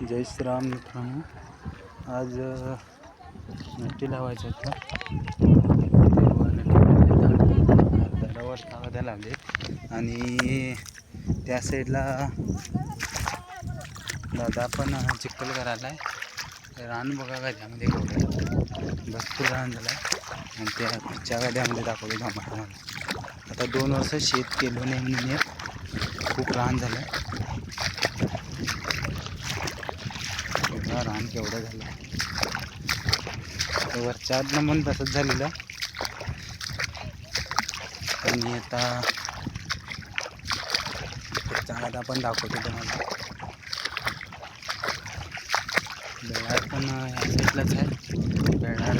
जय श्रीराम मित्रांनो, आज नटी लावायचं होतं तेव्हा दडावर द्यायला लागले आणि त्या साईडला दादा पण चिखल करायला आहे. रान बघा गाद्यामध्ये एवढं भरपूर रान झालं आहे आणि त्या गाद्यामध्ये दाखवलं जमाट मला. आता 2 वर्ष शेत केलं नाही म्हणून खूप रान झालं आहे. रान केवढं झालं वरच्या आतलं मन तसंच झालेलं आणि आता चांगला आपण दाखवतो तुम्हाला. बेळार पण ह्या साईडलाच आहे. बेळार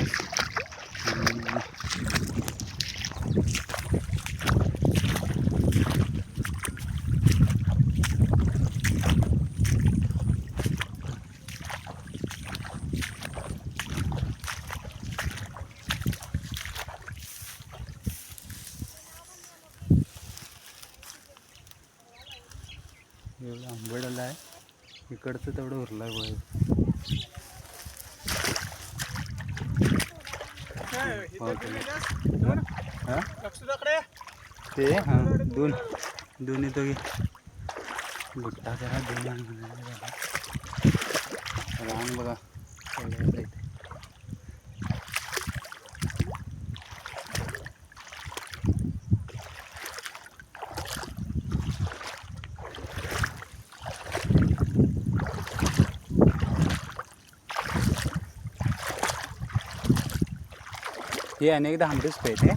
एवढं आंबडलं आहे. इकडचं तेवढं उरलं आहे ते हां दोन्ही तो गुट्टा करा दोन रान बघा इथे. हे अनेकदा आंबेच पेट आहे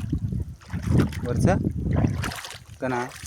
वरचं का नाही.